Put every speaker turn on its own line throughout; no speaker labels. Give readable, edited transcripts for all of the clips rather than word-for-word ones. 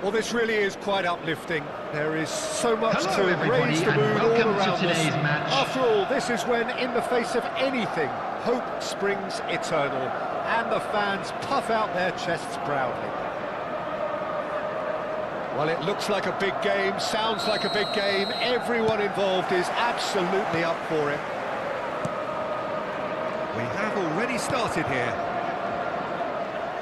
Well, this really is quite uplifting. There is so much
Hello,
to raise the mood all around
to
us.
today's match.
After all, this is when, in the face of anything, hope springs eternal, and the fans puff out their chests proudly. Well, it looks like a big game, sounds like a big game. Everyone involved is absolutely up for it. We have already started here.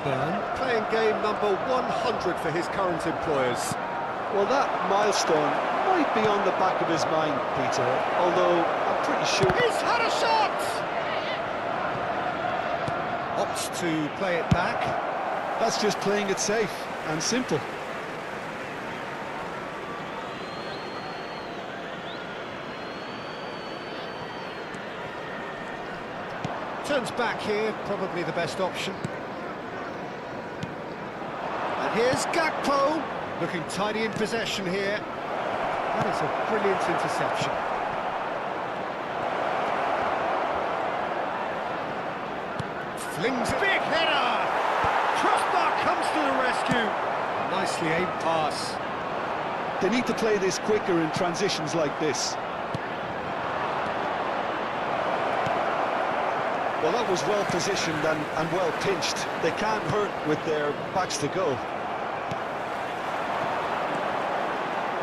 Byrne playing game number 100 for his current employers.
Well, that milestone might be on the back of his mind, Peter, although I'm pretty sure...
He's had a shot! Opts to play it back.
That's just playing it safe and simple.
Turns back here, probably the best option. Here's Gakpo, looking tidy in possession here. That is a brilliant interception. Flings it. Big header! Crossbar comes to the rescue. A nicely aimed pass.
They need to play this quicker in transitions like this. Well, that was well positioned and well pinched. They can't hurt with their backs to go.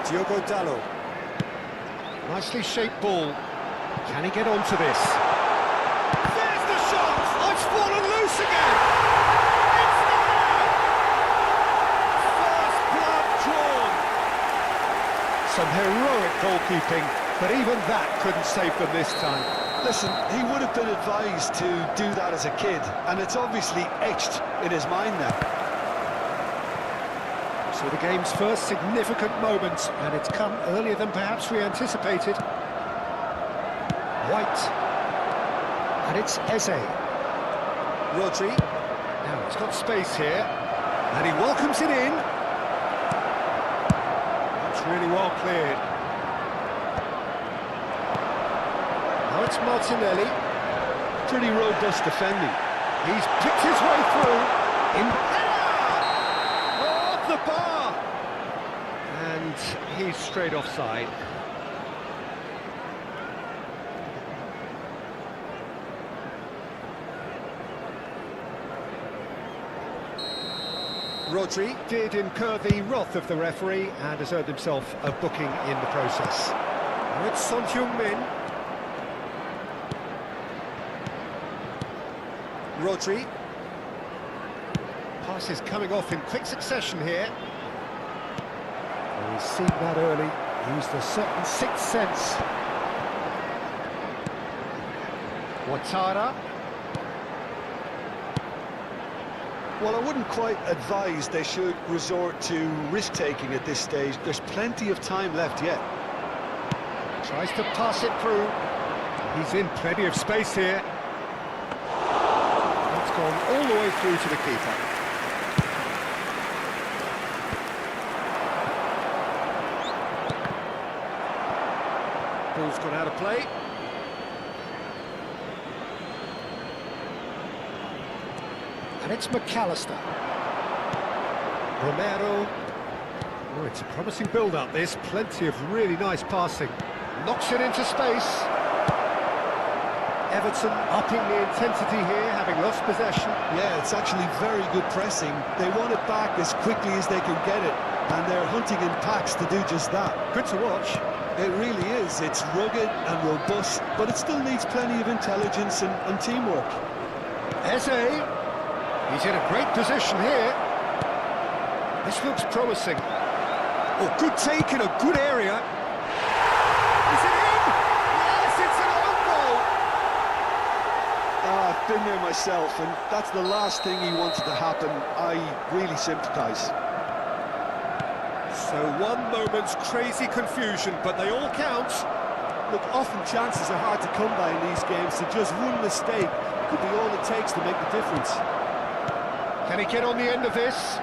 Diogo Dalot. Nicely shaped ball. Can he get onto this? There's the shot! Oh, it's fallen loose again! It's there! First blood drawn. Some heroic goalkeeping, but even that couldn't save them this time.
Listen, he would have been advised to do that as a kid, and it's obviously etched in his mind now.
So the game's first significant moment, and it's come earlier than perhaps we anticipated. White. And it's Eze. Rodri. Now he's got space here. And he welcomes it in. That's really well cleared. Now it's Martinelli.
Pretty robust defending.
He's picked his way through. In off the bar. And he's straight offside. Rodri did incur the wrath of the referee and has earned himself a booking in the process. Now it's Son Heung-min. Rodri. Passes coming off in quick succession here. Well, he's seen that early, used a certain sixth sense. Ouattara.
Well, I wouldn't quite advise they should resort to risk-taking at this stage. There's plenty of time left yet.
Tries to pass it through. He's in plenty of space here. It's gone all the way through to the keeper. Ball's gone out of play. And it's McAllister. Romero. Oh, it's a promising build-up, this. Plenty of really nice passing. Knocks it into space. Everton upping the intensity here, having lost possession.
Yeah, it's actually very good pressing. They want it back as quickly as they can get it, and they're hunting in packs to do just that.
Good to watch.
It really is. It's rugged and robust, but it still needs plenty of intelligence and teamwork.
Eze. He's in a great position here. This looks promising. Oh, good take in a good area. Is it in? Yes, it's an own goal.
I've been there myself, and that's the last thing he wanted to happen. I really sympathise.
So one moment's crazy confusion, but they all count.
Look, often chances are hard to come by in these games, so just one mistake could be all it takes to make the difference.
Can he get on the end of this?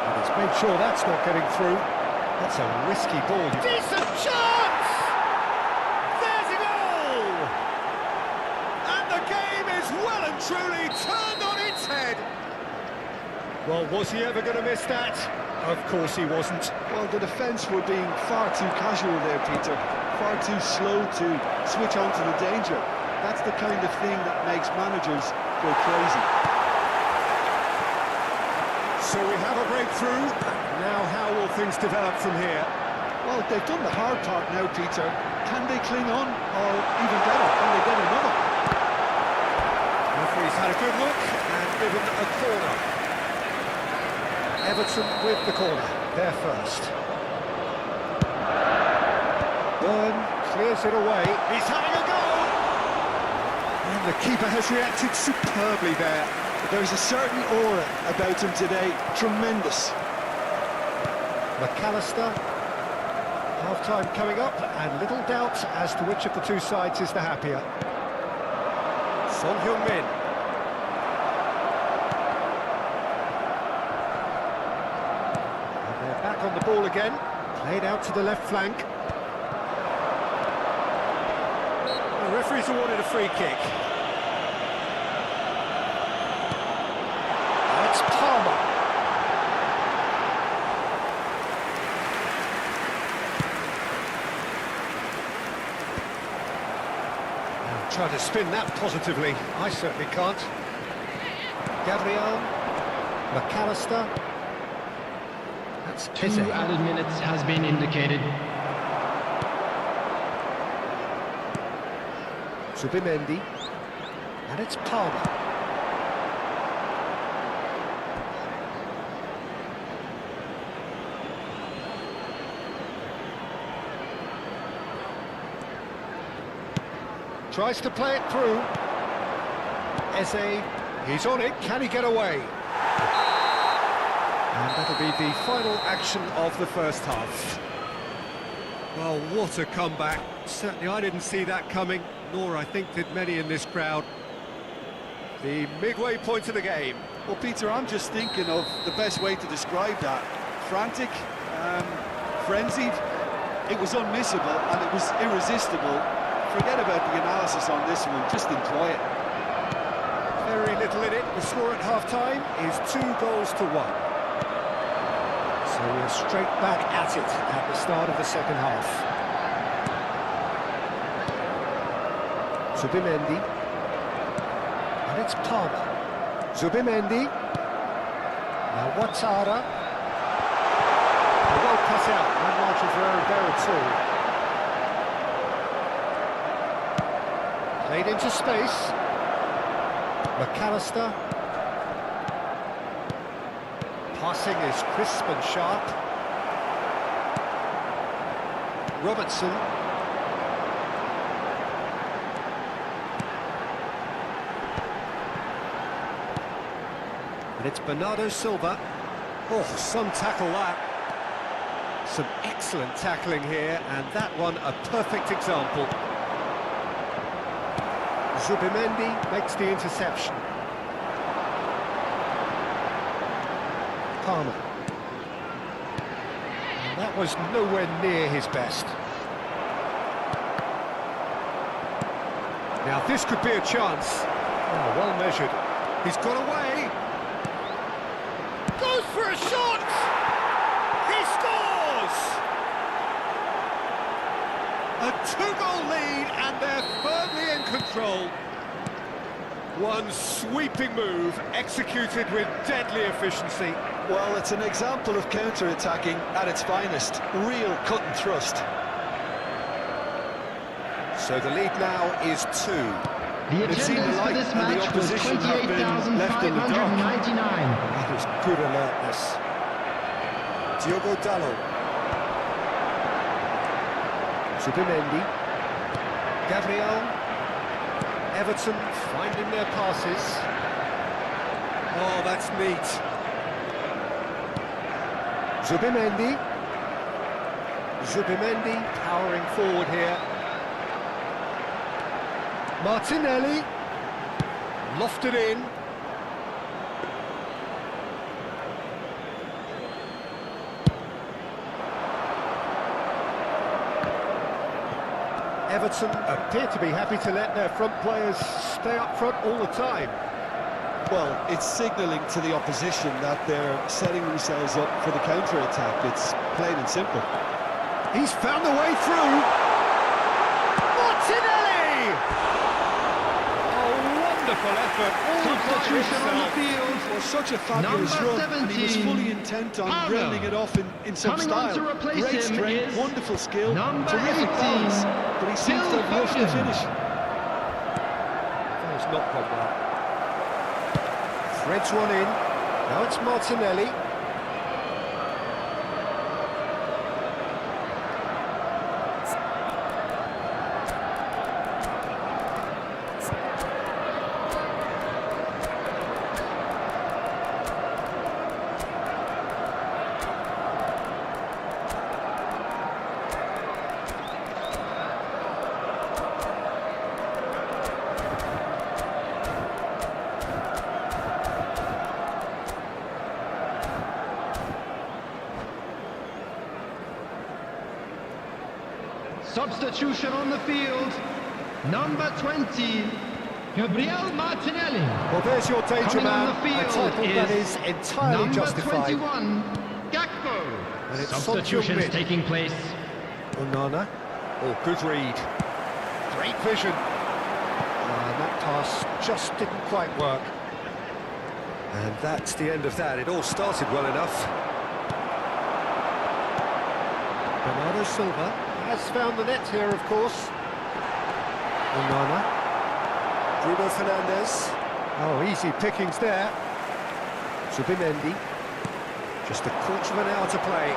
And he's made sure that's not getting through. That's a risky ball. Decent chance! There's a goal! And the game is well and truly turned on its head. Well, was he ever going to miss that? Of course he wasn't.
Well, the defence were being far too casual there, Peter. Far too slow to switch on to the danger. That's the kind of thing that makes managers go crazy.
So we have a breakthrough. Now how will things develop from here?
Well, they've done the hard part now, Peter. Can they cling on? Or even better, can they get another?
Referee's had a good look and given a corner. Everton with the corner, they're first. Byrne clears it away. He's having a go! And the keeper has reacted superbly there.
There's a certain aura about him today. Tremendous.
McAllister. Half-time coming up, and little doubt as to which of the two sides is the happier. Son Heung-min. Back on the ball again, played out to the left flank. The referee's awarded a free kick. And it's Palmer. Now, try to spin that positively. I certainly can't. Gabriel, McAllister.
2 added minutes has been indicated.
Zubimendi, and it's Palmer. Tries to play it through. Eze, he's on it, can he get away? And that'll be the final action of the first half. Well, what a comeback. Certainly I didn't see that coming, nor I think did many in this crowd. The midway point of the game.
Well, Peter, I'm just thinking of the best way to describe that. Frantic, frenzied. It was unmissable and it was irresistible. Forget about the analysis on this one, just enjoy it.
Very little in it. The score at half-time is 2-1. So we're straight back at it at the start of the second half. Zubimendi. And it's Palmer. Zubimendi. Now Ouattara. Well cut out. No margin for error there at all. Played into space. McAllister. Passing is crisp and sharp. Robertson. it's Bernardo Silva. Oh, some tackle that. Some excellent tackling here, and that one a perfect example. Zubimendi makes the interception. Palmer. And that was nowhere near his best. Now this could be a chance. Oh, well measured. He's got away. Goes for a shot! He scores! A two-goal lead, and they're firmly in control. One sweeping move, executed with deadly efficiency.
Well, it's an example of counter-attacking at its finest. Real cut and thrust.
So the lead now is 2.
The
They've seen the
attendance for
light
this
and the
match was
opposition have been left in the dark.
28,599.
That was good alertness. Diogo Dalot. Zubimendi. Gabriel. Everton finding their passes. Oh, that's neat. Zubimendi. Zubimendi powering forward here. Martinelli. Lofted in. Everton appear to be happy to let their front players stay up front all the time.
Well, it's signalling to the opposition that they're setting themselves up for the counter-attack. It's plain and simple.
He's found a way through. Martinelli! Oh, wonderful effort. All by
Substitution on the
himself.
field.
Well, such a fabulous
Number
run, and he was
17,
fully intent on
Palmer.
rounding it off in some
Coming on
style.
to replace
Great
him
strength,
is
wonderful skill,
number
terrific
18,
balance, but he seems to have rushed the
Foden.
finish.
That has not gone well. Threads one in. Now it's Martinelli.
Substitution on the field. Number 20, Gabriel Martinelli.
Well, there's your danger
Coming on
man.
the field
A title that is entirely
number
justified.
21, Gakpo.
And it's
Substitutions
Son Heung-min.
taking place.
Onana. Oh, good read. Great vision. And that pass just didn't quite work. And that's the end of that. It all started well enough. Bernardo Silva has found the net here, of course. Onana. Bruno Fernandes. Oh, easy pickings there. Zubimendi. Just a quarter of an hour to play.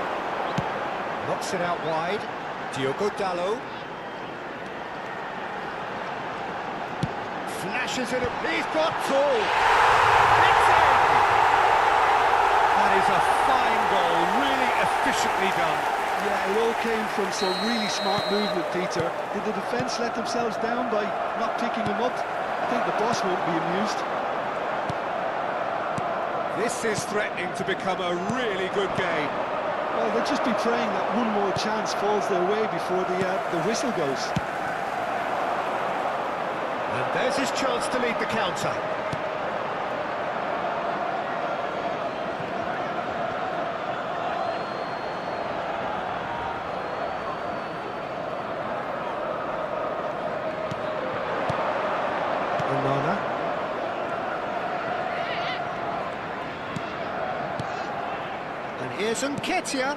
Knocks it out wide. Diogo Dalot. Flashes it up. He's got two. It's in! That is a fine goal, really efficiently done.
Yeah, it all came from some really smart movement, Peter. Did the defence let themselves down by not picking him up? I think the boss won't be amused.
This is threatening to become a really good game.
Well, they'll just be praying that one more chance falls their way before the whistle goes.
And there's his chance to lead the counter. Onana. And here's Nketiah.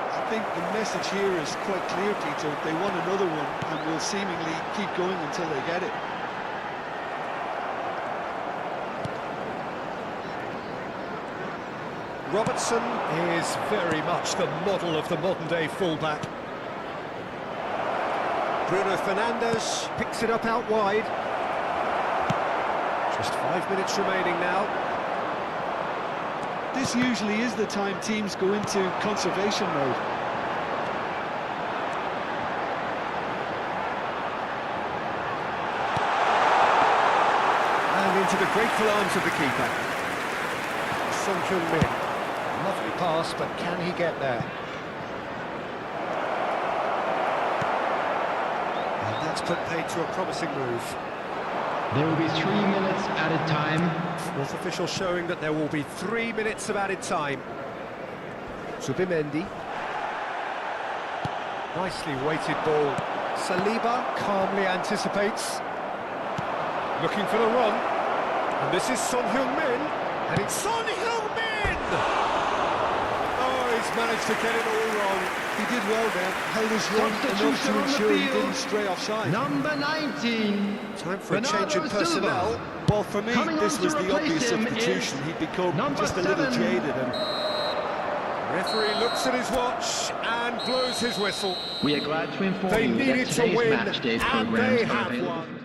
I think the message here is quite clear, Peter. They want another one and will seemingly keep going until they get it.
Robertson is very much the model of the modern-day fullback. Bruno Fernandes picks it up out wide. Just 5 minutes remaining now.
This usually is the time teams go into conservation mode.
And into the grateful arms of the keeper. Son Heung-min. Lovely pass, but can he get there? And that's put paid to a promising move.
There will be 3 minutes added time.
Fourth official showing that there will be 3 minutes of added time. Subimendi. Nicely weighted ball. Saliba calmly anticipates. Looking for the run. And this is Son Heung-min. And it's Son Heung-min! Oh, he's managed to get it all wrong.
He did well there, held his run enough
Substitution
to
on the
ensure he
field.
didn't stray offside.
Number 19.
Time for a
Bernardo
change in personnel.
Silva.
Well, for me,
Coming
this
on
was
to
the
replace
obvious
him
substitution.
is
He'd become
number
just a little
7.
jaded. And
Referee looks at his watch and blows his whistle.
We are glad to inform
They
you that
needed to
today's
win,
match day
and
programs
they
are
have
available.
won.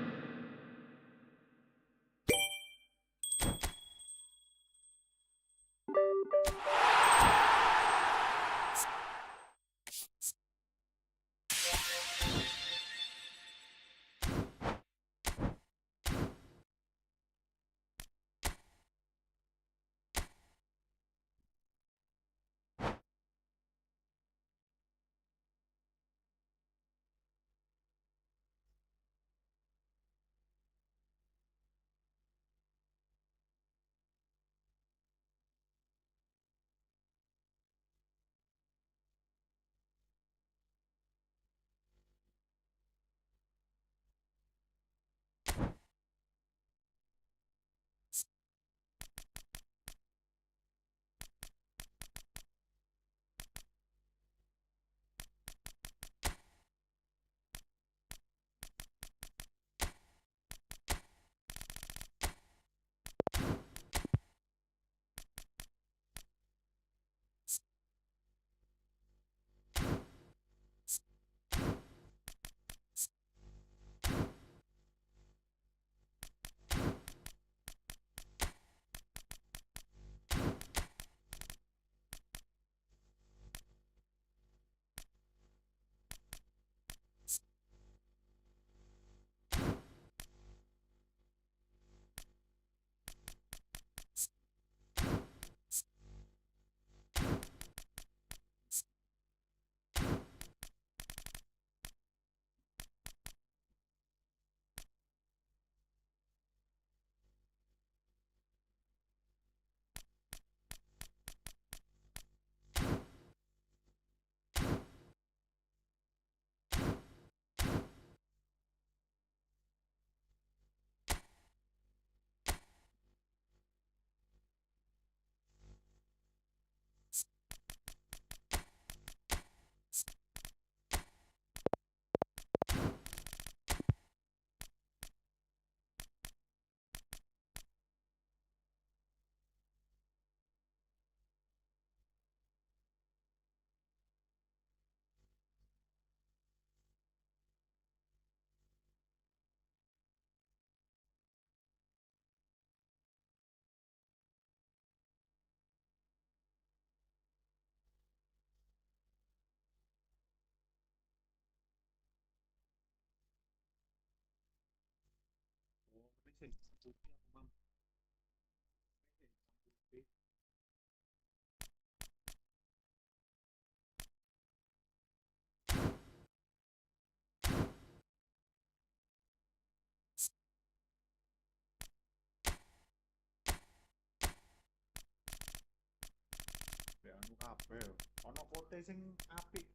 anu kabeh. Ana kote sing apik.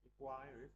Iku ae wis.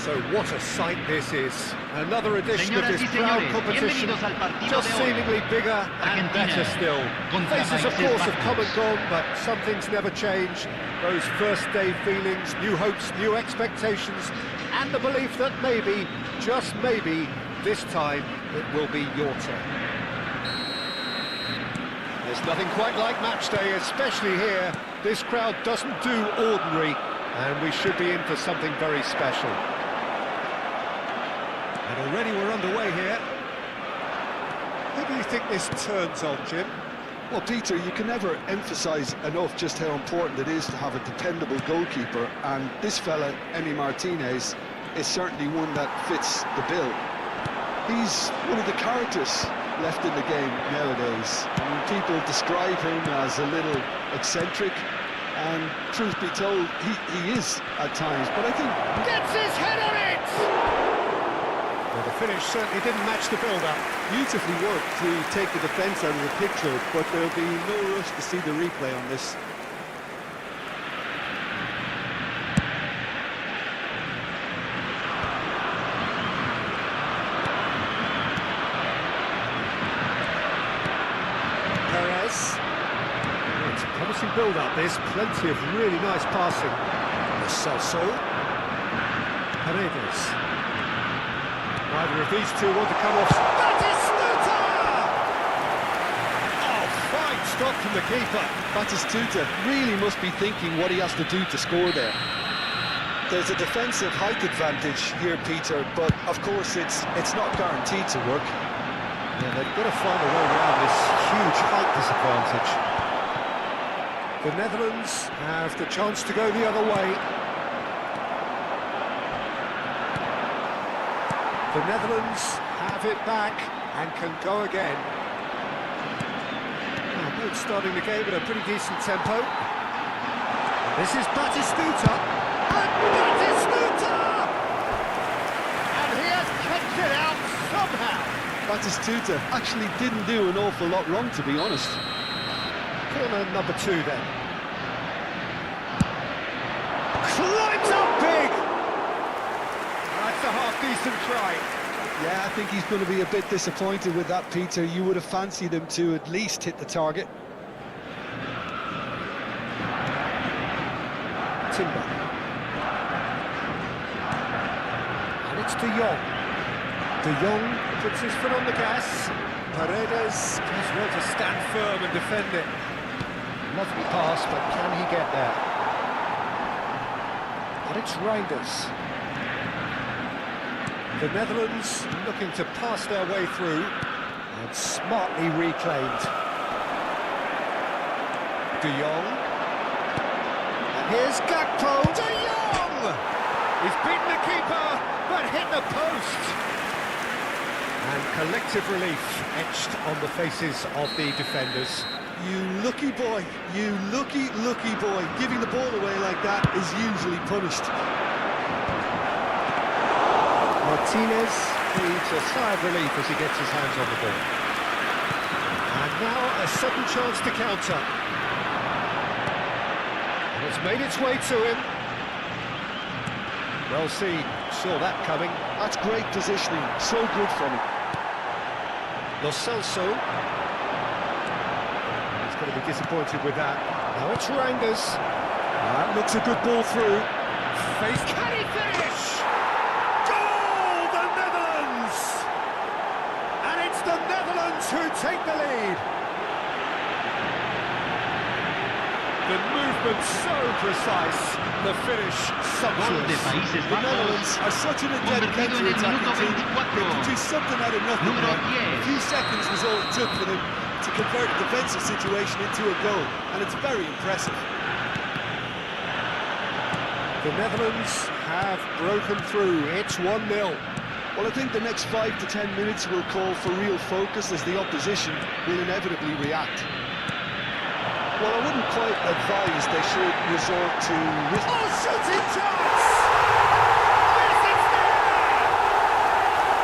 So what a sight this is. Another edition of
Señoras
this
y
proud
señores,
competition,
bienvenidos al partido
just
de hoy.
seemingly bigger and
Argentina
better still.
contra
Faces, of
Países
course, have come and
Bajos.
gone, but some things never change. Those first-day feelings, new hopes, new expectations, and the belief that maybe, just maybe, this time it will be your turn. There's nothing quite like match day, especially here. This crowd doesn't do ordinary, and we should be in for something very special. And already we're underway here. Who do you think this turns on, Jim?
Well, Peter, you can never emphasise enough just how important it is to have a dependable goalkeeper, and this fella, Emi Martinez, is certainly one that fits the bill. He's one of the characters left in the game nowadays. I mean, people describe him as a little eccentric, and truth be told, he is at times, but I think...
Gets his head on it! Well, the finish certainly didn't match the build-up.
Beautifully worked to take the defence out of the picture, but there'll be no rush to see the replay on this.
It's a promising build-up, this. Plenty of really nice passing. Celso. Paredes. Neither of these two want to come off. Batistuta! Oh, fine stop from the keeper.
Batistuta really must be thinking what he has to do to score there. There's a defensive height advantage here, Peter, but of course it's not guaranteed to work.
Yeah, they've got to find a way around this huge height disadvantage. The Netherlands have the chance to go the other way. The Netherlands have it back and can go again. Now, both starting the game at a pretty decent tempo. And this is Batistuta. And Batistuta! And he has kept it out somehow.
Batistuta actually didn't do an awful lot wrong, to be honest.
Corner number 2 then. Climbs up big! That's a half-decent try.
Yeah, I think he's going to be a bit disappointed with that, Peter. You would have fancied him to at least hit the target.
Timber. And it's De Jong. De Jong puts his foot on the gas. Paredes does well to stand firm and defend it. Lovely pass, but can he get there? And it's Reinders. The Netherlands looking to pass their way through, and smartly reclaimed. De Jong. And here's Gakpo. De Jong! He's beaten the keeper, but hit the post. And collective relief etched on the faces of the defenders.
You lucky boy, you lucky boy. Giving the ball away like that is usually punished.
Martinez needs a sigh of relief as he gets his hands on the ball. And now a sudden chance to counter. And it's made its way to him. Well seen, saw that coming.
That's great positioning, so good from him.
Lo Celso. He's going to be disappointed with that. Now it's Reinders. That looks a good ball through. Face, can he finish? Goal, the Netherlands! And it's the Netherlands who take the lead. The movement so precise, the finish sumptuous.
The Netherlands are such an adept counter-attacking team. They can do something out of nothing there. A few seconds was all it took for them to convert a defensive situation into a goal, and it's very impressive.
The Netherlands have broken through. It's 1-0.
Well, I think the next 5 to 10 minutes will call for real focus as the opposition will inevitably react. Well, I wouldn't quite advise they should resort to...
Oh, shooting chance! Yes, it's there!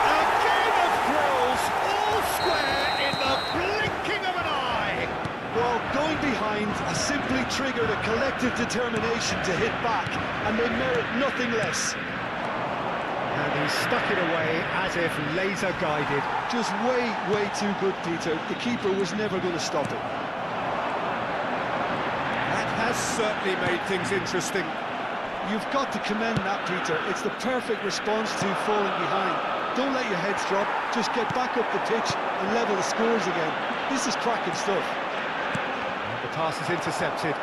A game of thrills, all square in the blinking of an eye!
Well, going behind has simply triggered a collective determination to hit back, and they merit nothing less.
And he stuck it away as if laser-guided.
Just way too good, Peter. The keeper was never going to stop it.
Has certainly made things interesting.
You've got to commend that, Peter. It's the perfect response to falling behind. Don't let your heads drop, just get back up the pitch and level the scores again. This is cracking stuff.
And the pass is intercepted.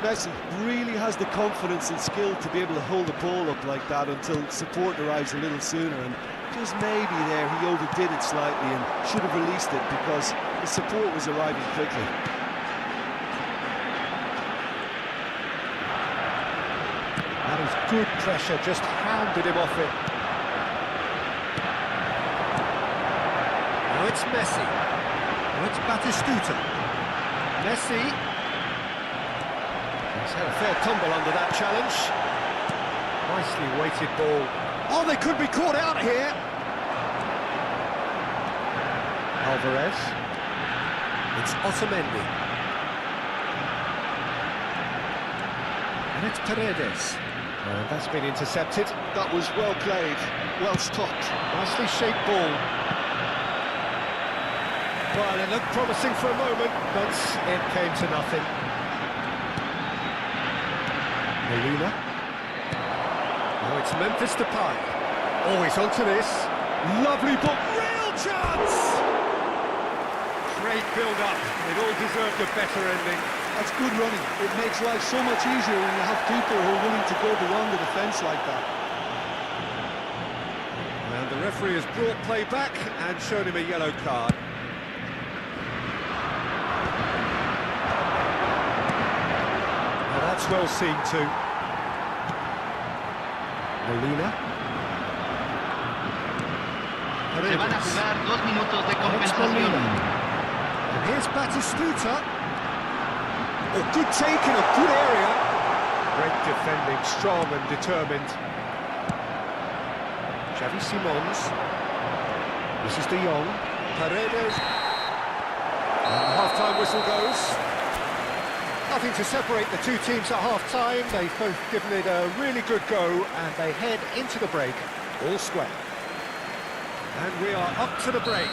Messi really has the confidence and skill to be able to hold the ball up like that until support arrives a little sooner, and just maybe there he overdid it slightly and should have released it because the support was arriving quickly.
That is good pressure, just hounded him off it. it's Messi. Now it's Batistuta. Messi. He's had a fair tumble under that challenge. Nicely weighted ball. Oh, they could be caught out here. Alvarez. It's Otamendi. And it's Paredes. And that's been intercepted.
That was well played, well stopped.
Nicely shaped ball. Well, it looked promising for a moment, but it came to nothing. Molina. Now it's Memphis Depay. Always onto this. Lovely ball. Real chance! Great build-up. It all deserved a better ending.
That's good running. It makes life so much easier when you have people who are willing to go beyond the defence like that.
And the referee has brought play back and shown him a yellow card. Now that's well seen too. Molina.
Se van a jugar 2 minutos de
Molina.
compensación.
And here's Batistuta. A good take in a good area. Great defending, strong and determined. Xavi Simons. This is De Jong. Paredes. And the half-time whistle goes. Nothing to separate the two teams at half-time. They've both given it a really good go and they head into the break all square. And we are up to the break.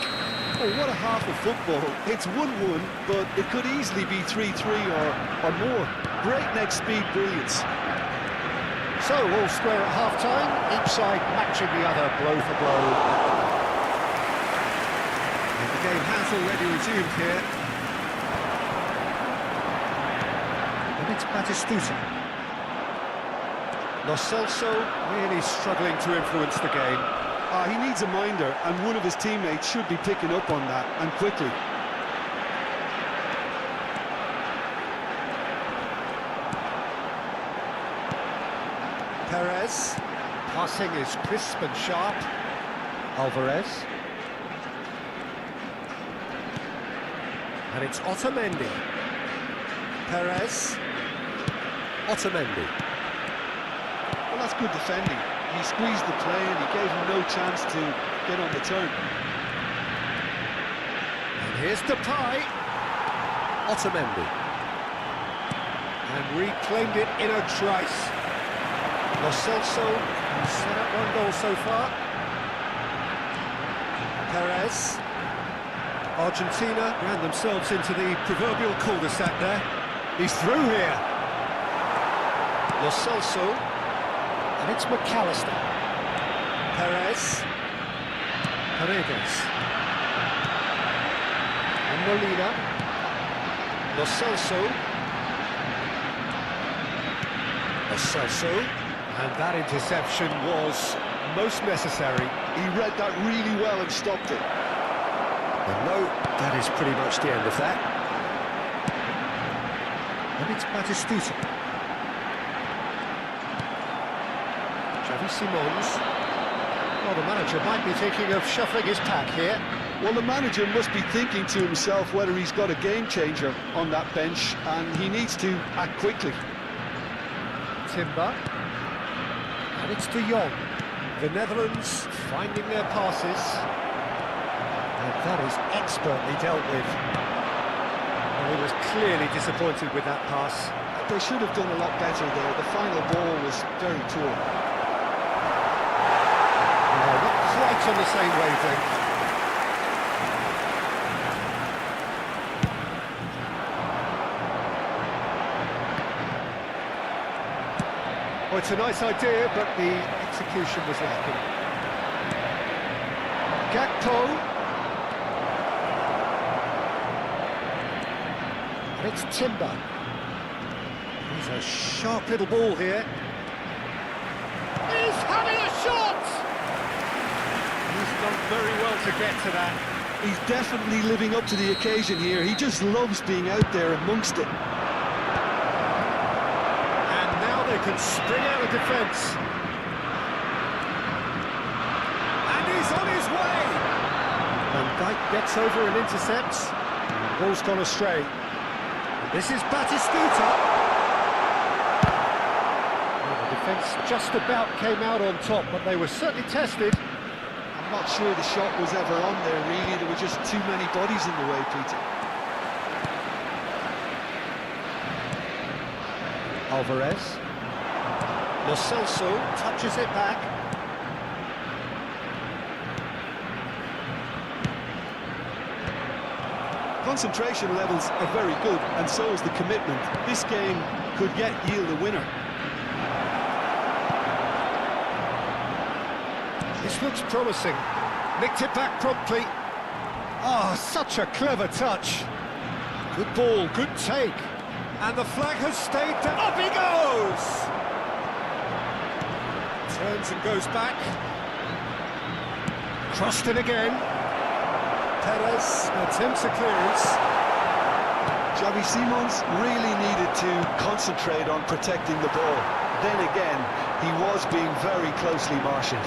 Oh, what a half of football. It's 1-1, but it could easily be 3-3 or more. Breakneck speed brilliance.
So, all square at half-time, each side matching the other blow for blow. And the game has already resumed here. And it's Batistuta. Lo Celso really struggling to influence the game.
He needs a minder, and one of his teammates should be picking up on that, and quickly.
Perez. Passing is crisp and sharp. Alvarez. And it's Otamendi. Perez. Otamendi.
Well, that's good defending. He squeezed the play and he gave him no chance to get on the turn.
And here's Depay. Otamendi. And reclaimed it in a trice. Lo Celso has set up one goal so far. Perez. Argentina ran themselves into the proverbial cul-de-sac there. He's through here. Lo Celso. And it's McAllister. Perez. Paredes. And Molina. Lo Celso. Lo Celso. And that interception was most necessary.
He read that really well and stopped it.
And no, that is pretty much the end of that. And it's Batistuta. Xavi Simons. Well, the manager might be thinking of shuffling his pack here.
Well, the manager must be thinking to himself whether he's got a game changer on that bench, and he needs to act quickly.
Timber. And it's De Jong. The Netherlands finding their passes. And that is expertly dealt with. Well, he was clearly disappointed with that pass.
They should have done a lot better there. The final ball was very poor.
Not quite on the same wavelength. Well, it's a nice idea, but the execution was lacking. Gakpo. And it's Timber. He's a sharp little ball here. He's having a shot! He's done very well to get to that.
He's definitely living up to the occasion here. He just loves being out there amongst it.
And now they can spring out of defence. And he's on his way! Van Dijk Gets over and intercepts. And the ball's gone astray. And this is Batistuta. Well, the defence just about came out on top, but they were certainly tested.
I'm not sure the shot was ever on there, really. There were just too many bodies in the way, Peter.
Alvarez. Lo Celso touches it back.
Concentration levels are very good, and so is the commitment. This game could yet yield a winner.
This looks promising. Nicked it back promptly. Ah, such a clever touch. Good ball, good take. And the flag has stayed down. Up he goes! Turns and goes back. Crossed it again. Perez attempts a clearance.
Xavi Simons really needed to concentrate on protecting the ball. Then again, he was being very closely marshalled.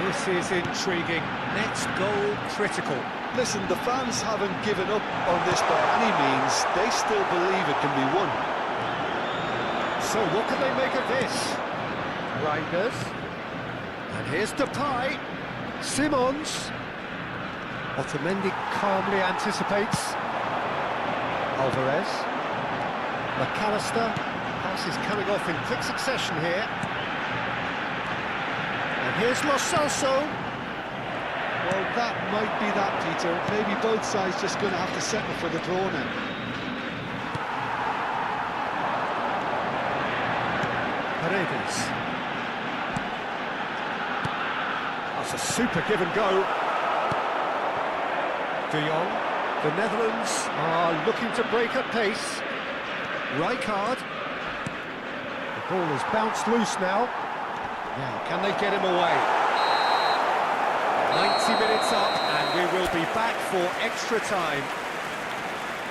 This is intriguing. Next goal critical.
Listen, the fans haven't given up on this by any means. They still believe it can be won.
So what can they make of this? Reinders. And here's Depay. Simons. Otamendi calmly anticipates. Alvarez. McAllister. Pass is coming off in quick succession here. And here's Lo Celso.
Well, that might be that, Peter. Maybe both sides just going to have to settle for the draw now.
Paredes. That's a super give and go. De Jong. The Netherlands are looking to break at pace. Rijkaard. The ball has bounced loose now. Now, can they get him away? 90 minutes up, and we will be back for extra time.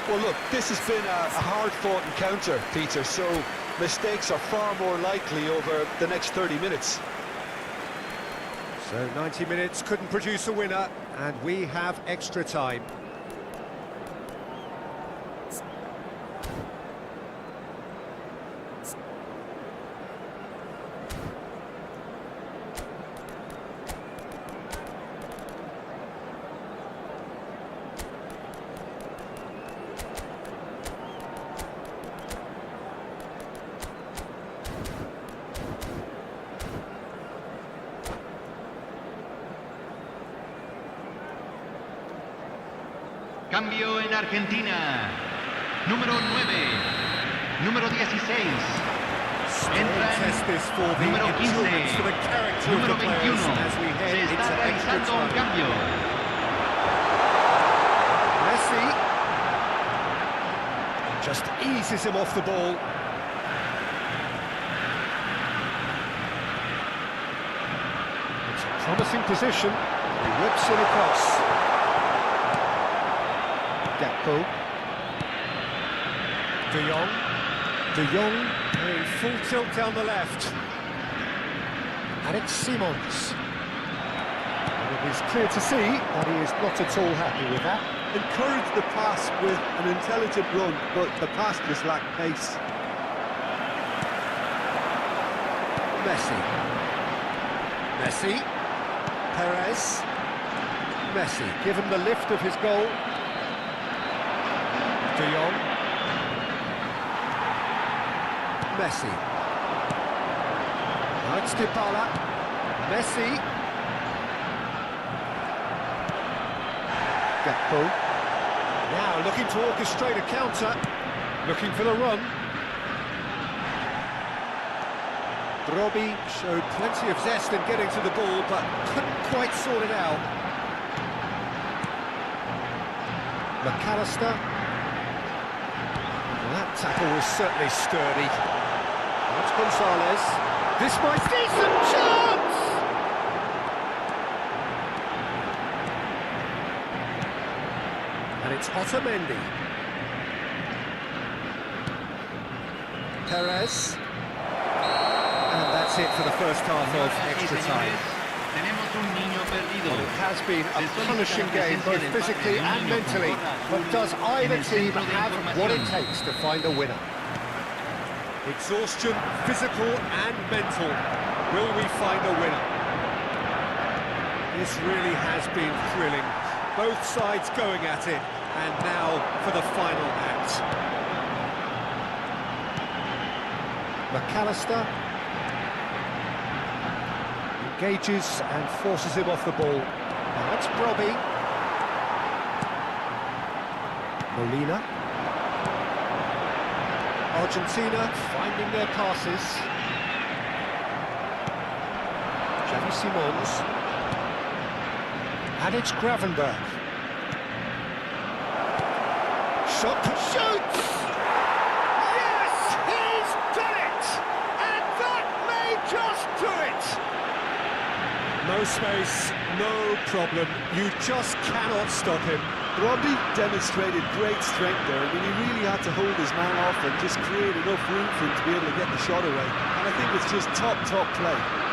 Well, look, this has been a hard-fought encounter, Peter, so mistakes are far more likely over the next 30 minutes.
So 90 minutes couldn't produce a winner, and we have extra time.
Cambio en Argentina. Número 9. Número 16. Entra en número 15. Número 21. Se está realizando un cambio.
Messi just eases him off the ball. It's a promising position. He whips it across. Gakpo. De Jong. De Jong in full tilt down the left. And it's Simons. And it is clear to see that he is not at all happy with that.
Encouraged the pass with an intelligent run, but the pass just lacked pace.
Messi. Messi. Perez. Messi, given the lift of his goal. De Jong. Messi. Now it's Dybala. Messi. Gakpo. Now looking to orchestrate a counter. Looking for the run. Brobbey showed plenty of zest in getting to the ball, but couldn't quite sort it out. McAllister. Well, that tackle was certainly sturdy. That's Gonzalez. This might be some chance! And it's Otamendi. Perez. And that's it for the first half of extra time.
tenemos un niño perdido.
Well, it has been a punishing game, both physically and mentally, but does either team have what it takes to find a winner? Exhaustion, physical and mental. Will we find a winner? This really has been thrilling. Both sides going at it, and now for the final act. McAllister engages and forces him off the ball. Now that's Brobby. Molina. Argentina finding their passes. Xavi Simons. And it's Gravenberg. Shot to shoot! Yes, he's done it! And that may just do it! No space, no problem. You just cannot stop him.
Robbie demonstrated great strength there. I mean, he really had to hold his man off and just create enough room for him to be able to get the shot away. And I think it's just top play.